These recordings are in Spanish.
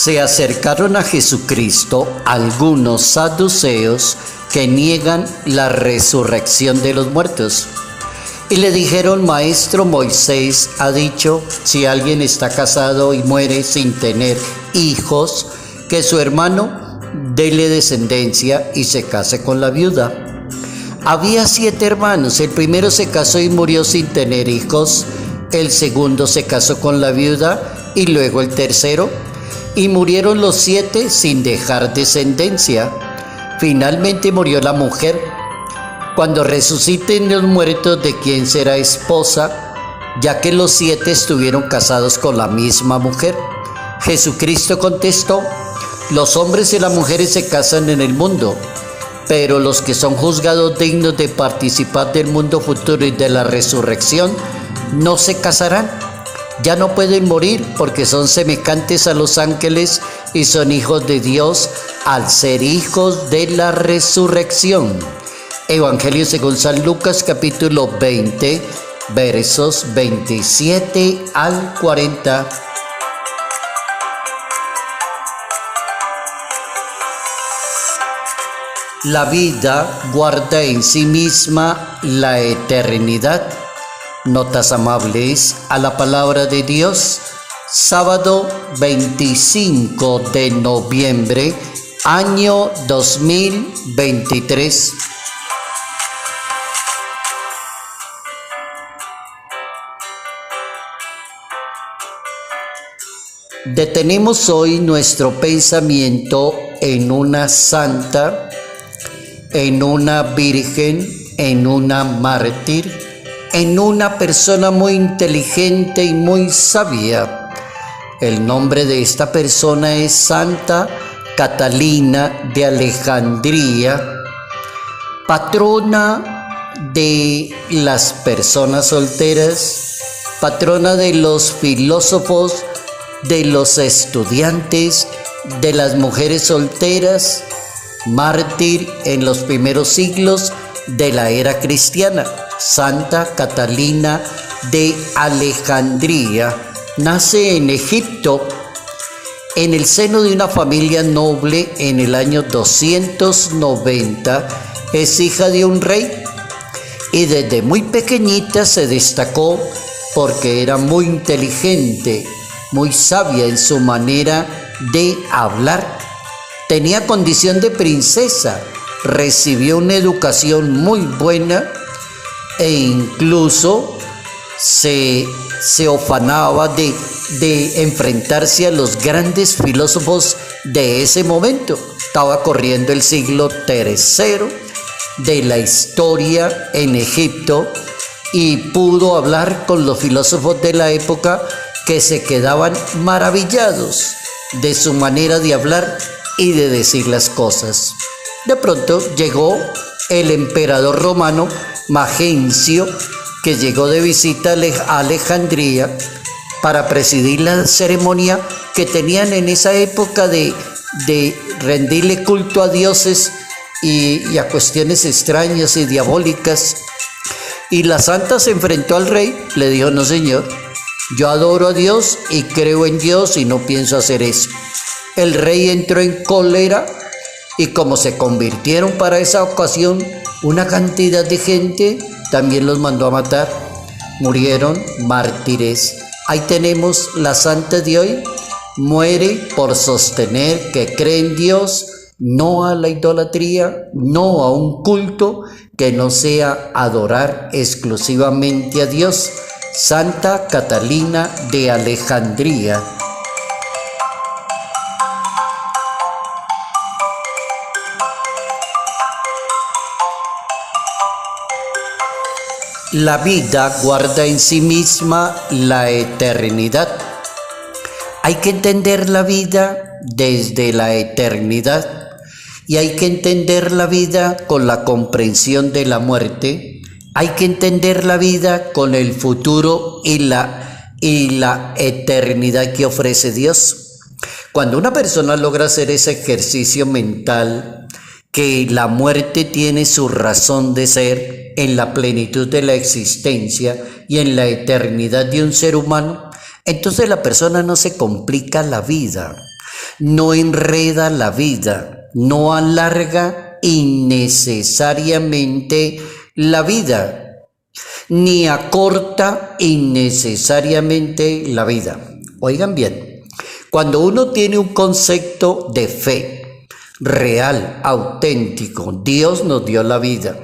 Se acercaron a Jesucristo algunos saduceos que niegan la resurrección de los muertos. Y le dijeron: Maestro, Moisés ha dicho, si alguien está casado y muere sin tener hijos, que su hermano dele descendencia y se case con la viuda. Había 7 hermanos, el primero se casó y murió sin tener hijos, el segundo se casó con la viuda y luego el tercero, y murieron los 7 sin dejar descendencia. Finalmente murió la mujer. Cuando resuciten los muertos, ¿de quién será esposa? Ya que los 7 estuvieron casados con la misma mujer. Jesucristo contestó: los hombres y las mujeres se casan en el mundo, pero los que son juzgados dignos de participar del mundo futuro y de la resurrección no se casarán. Ya no pueden morir porque son semejantes a los ángeles y son hijos de Dios al ser hijos de la resurrección. Evangelio según San Lucas, capítulo 20, versos 27 al 40. La vida guarda en sí misma la eternidad. Notas amables a la palabra de Dios. Sábado 25 de noviembre, año 2023. Detenemos hoy nuestro pensamiento en una santa, en una virgen, en una mártir, en una persona muy inteligente y muy sabia. El nombre de esta persona es Santa Catalina de Alejandría, patrona de las personas solteras, patrona de los filósofos, de los estudiantes, de las mujeres solteras, mártir en los primeros siglos de la era cristiana. Santa Catalina de Alejandría nace en Egipto, en el seno de una familia noble en el año 290. Es hija de un rey y desde muy pequeñita se destacó porque era muy inteligente, muy sabia en su manera de hablar. Tenía condición de princesa, recibió una educación muy buena e incluso se ufanaba de enfrentarse a los grandes filósofos de ese momento. Estaba corriendo el siglo III de la historia en Egipto y pudo hablar con los filósofos de la época que se quedaban maravillados de su manera de hablar y de decir las cosas. De pronto llegó el emperador romano Magencio, que llegó de visita a Alejandría para presidir la ceremonia que tenían en esa época de rendirle culto a dioses y a cuestiones extrañas y diabólicas. Y la santa se enfrentó al rey, le dijo: no señor, yo adoro a Dios y creo en Dios y no pienso hacer eso. El rey entró en cólera y como se convirtieron para esa ocasión una cantidad de gente, también los mandó a matar. Murieron mártires. Ahí tenemos la santa de hoy. Muere por sostener que cree en Dios, no a la idolatría, no a un culto que no sea adorar exclusivamente a Dios. Santa Catalina de Alejandría. La vida guarda en sí misma la eternidad. Hay que entender la vida desde la eternidad y hay que entender la vida con la comprensión de la muerte. Hay que entender la vida con el futuro y la eternidad que ofrece Dios. Cuando una persona logra hacer ese ejercicio mental, que la muerte tiene su razón de ser en la plenitud de la existencia y en la eternidad de un ser humano, entonces la persona no se complica la vida. no enreda la vida, no alarga innecesariamente la vida, ni acorta innecesariamente la vida. Oigan bien, cuando uno tiene un concepto de fe real, auténtico, Dios nos dio la vida.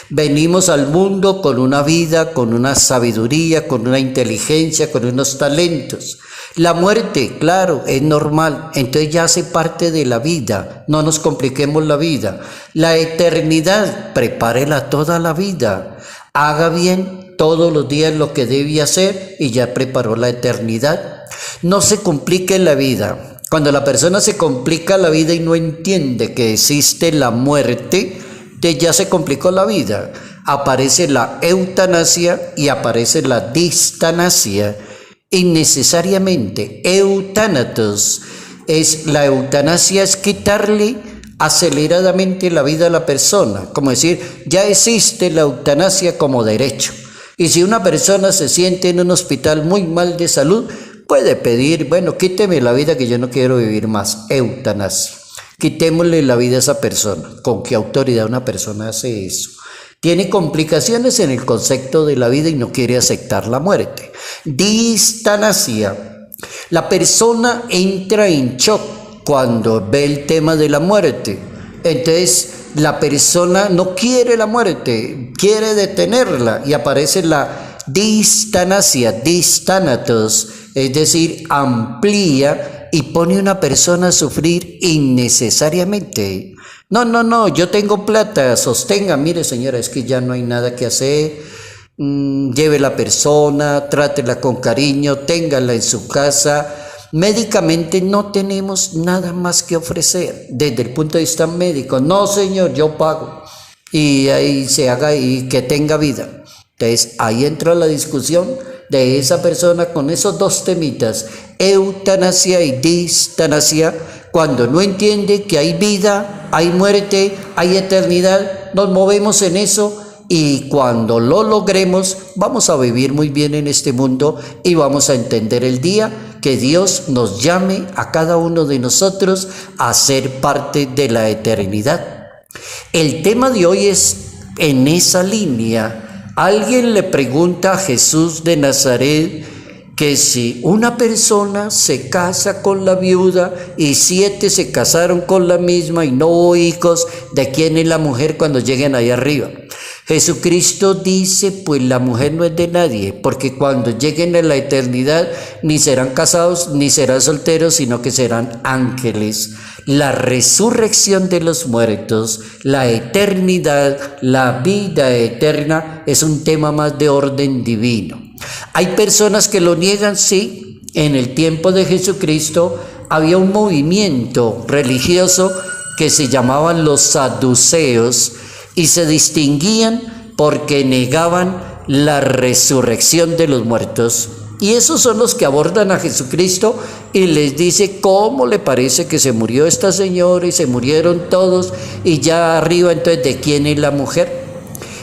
Venimos al mundo con una vida, con una sabiduría, con una inteligencia, con unos talentos. La muerte, claro, es normal, entonces ya hace parte de la vida, no nos compliquemos la vida. La eternidad, prepárela toda la vida, haga bien todos los días lo que debe hacer y ya preparó la eternidad. No se complique la vida. Cuando la persona se complica la vida y no entiende que existe la muerte, ya se complicó la vida. Aparece la eutanasia y aparece la distanasia. Innecesariamente, eutanatos la eutanasia es quitarle aceleradamente la vida a la persona, como decir, ya existe la eutanasia como derecho. Y si una persona se siente en un hospital muy mal de salud, puede pedir, bueno, quíteme la vida que yo no quiero vivir más, eutanasia. Quitémosle la vida a esa persona. ¿Con qué autoridad una persona hace eso? Tiene complicaciones en el concepto de la vida y no quiere aceptar la muerte. Distanasia. La persona entra en shock cuando ve el tema de la muerte. Entonces, la persona no quiere la muerte, quiere detenerla y aparece la distanasia, distanatos, es decir, amplía y pone a una persona a sufrir innecesariamente. No, yo tengo plata, sostenga, mire señora, es que ya no hay nada que hacer, lleve la persona, trátela con cariño, téngala en su casa. Médicamente no tenemos nada más que ofrecer desde el punto de vista médico. No señor, yo pago y ahí se haga y que tenga vida. Entonces ahí entra la discusión de esa persona con esos dos temitas, eutanasia y distanasia, cuando no entiende que hay vida, hay muerte, hay eternidad, nos movemos en eso y cuando lo logremos vamos a vivir muy bien en este mundo y vamos a entender el día que Dios nos llame a cada uno de nosotros a ser parte de la eternidad. El tema de hoy es en esa línea. Alguien le pregunta a Jesús de Nazaret que si una persona se casa con la viuda y 7 se casaron con la misma y no hubo hijos, ¿de quién es la mujer cuando lleguen ahí arriba? Jesucristo dice, pues la mujer no es de nadie, porque cuando lleguen a la eternidad ni serán casados ni serán solteros, sino que serán ángeles. La resurrección de los muertos, la eternidad, la vida eterna es un tema más de orden divino. Hay personas que lo niegan, sí. En el tiempo de Jesucristo había un movimiento religioso que se llamaban los saduceos y se distinguían porque negaban la resurrección de los muertos. Y esos son los que abordan a Jesucristo y les dice, ¿cómo le parece que se murió esta señora y se murieron todos y ya arriba, entonces, ¿de quién es la mujer?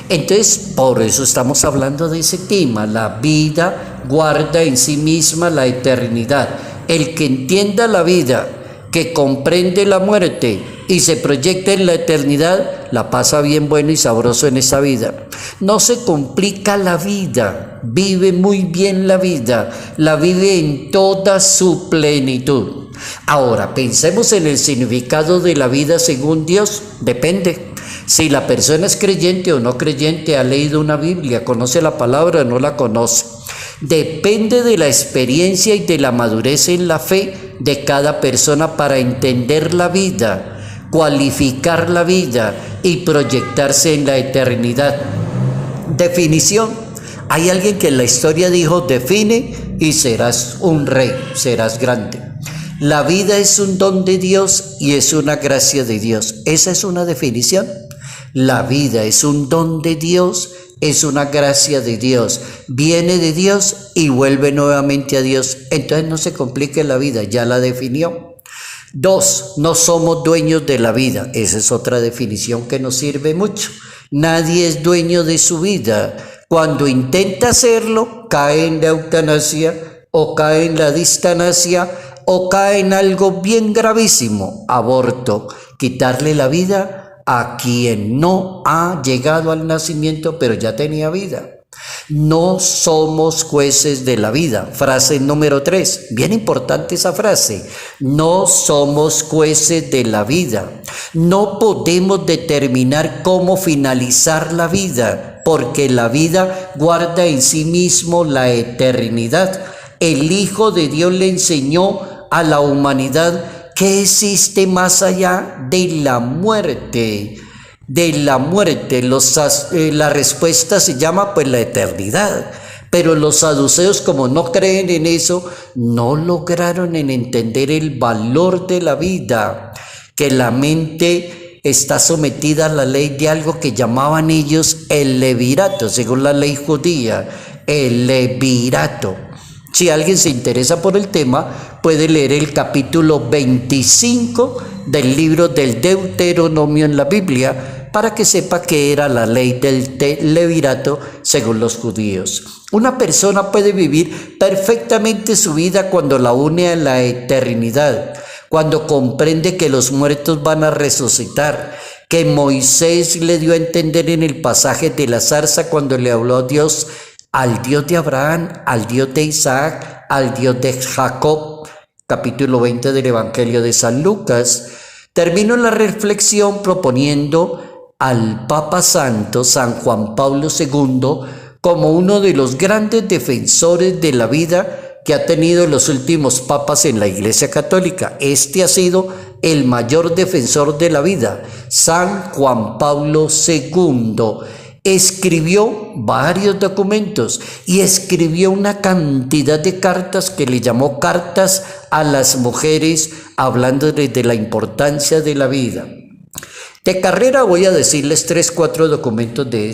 Entonces, por eso estamos hablando de ese tema. La vida guarda en sí misma la eternidad. El que entienda la vida, que comprende la muerte y se proyecta en la eternidad, la pasa bien bueno y sabroso en esa vida. No se complica la vida, vive muy bien la vida, la vive en toda su plenitud. Ahora, pensemos en el significado de la vida según Dios. Depende. Si la persona es creyente o no creyente, ha leído una Biblia, conoce la palabra o no la conoce. Depende de la experiencia y de la madurez en la fe de cada persona para entender la vida, cualificar la vida y proyectarse en la eternidad. Definición. Hay alguien que en la historia dijo, define y serás un rey, serás grande. La vida es un don de Dios y es una gracia de Dios. Esa es una definición. La vida es un don de Dios, es una gracia de Dios. Viene de Dios y vuelve nuevamente a Dios. Entonces no se complique la vida, ya la definió. 2, no somos dueños de la vida. Esa es otra definición que nos sirve mucho. Nadie es dueño de su vida. Cuando intenta hacerlo, cae en la eutanasia o cae en la distanasia o cae en algo bien gravísimo, aborto, quitarle la vida a quien no ha llegado al nacimiento pero ya tenía vida. No somos jueces de la vida. Frase número 3. Bien importante esa frase. No somos jueces de la vida. No podemos determinar cómo finalizar la vida, porque la vida guarda en sí mismo la eternidad. El Hijo de Dios le enseñó a la humanidad que existe más allá de la muerte. La respuesta se llama pues la eternidad. Pero los saduceos, como no creen en eso, no lograron entender el valor de la vida, que la mente está sometida a la ley de algo que llamaban ellos el levirato, según la ley judía, el levirato. Si alguien se interesa por el tema, puede leer el capítulo 25 del libro del Deuteronomio en la Biblia, para que sepa qué era la ley del levirato según los judíos. Una persona puede vivir perfectamente su vida cuando la une a la eternidad, cuando comprende que los muertos van a resucitar, que Moisés le dio a entender en el pasaje de la zarza cuando le habló a Dios, al Dios de Abraham, al Dios de Isaac, al Dios de Jacob. Capítulo 20 del Evangelio de San Lucas. Termino la reflexión proponiendo al Papa Santo, San Juan Pablo II, como uno de los grandes defensores de la vida que ha tenido los últimos papas en la Iglesia Católica. Este ha sido el mayor defensor de la vida, San Juan Pablo II. Escribió varios documentos y escribió una cantidad de cartas que le llamó cartas a las mujeres, hablando de la importancia de la vida. De carrera voy a decirles 3-4 documentos de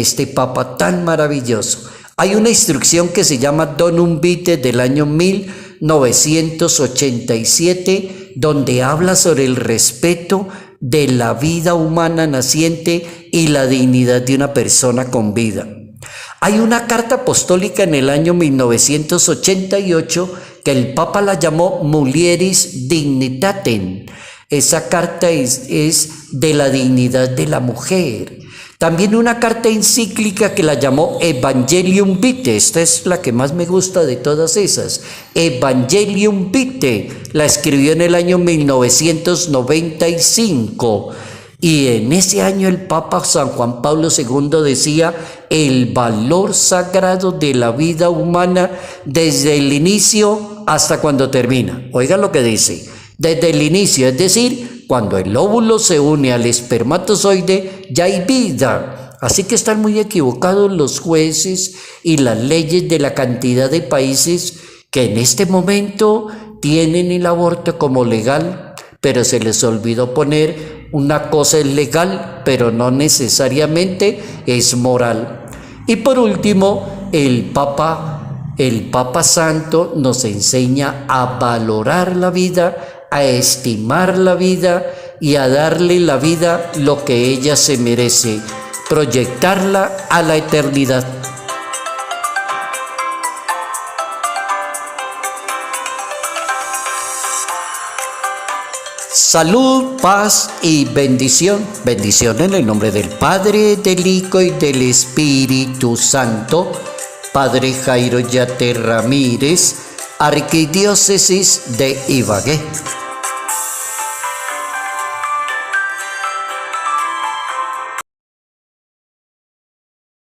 este Papa tan maravilloso. Hay una instrucción que se llama Donum Vitae del año 1987, donde habla sobre el respeto de la vida humana naciente y la dignidad de una persona con vida. Hay una carta apostólica en el año 1988 que el Papa la llamó Mulieris Dignitatem. Esa carta es de la dignidad de la mujer. También una carta encíclica que la llamó Evangelium Vitae. Esta es la que más me gusta de todas esas. Evangelium Vitae. La escribió en el año 1995. Y en ese año el Papa San Juan Pablo II decía el valor sagrado de la vida humana desde el inicio hasta cuando termina. Oiga lo que dice. Desde el inicio, es decir, cuando el óvulo se une al espermatozoide, ya hay vida. Así que están muy equivocados los jueces y las leyes de la cantidad de países que en este momento tienen el aborto como legal, pero se les olvidó poner una cosa es legal, pero no necesariamente es moral. Y por último, el Papa Santo nos enseña a valorar la vida, a estimar la vida y a darle la vida lo que ella se merece, proyectarla a la eternidad. Salud, paz y bendición. Bendición en el nombre del Padre, del Hijo y del Espíritu Santo. Padre Jairo Yate Ramírez, Arquidiócesis de Ibagué.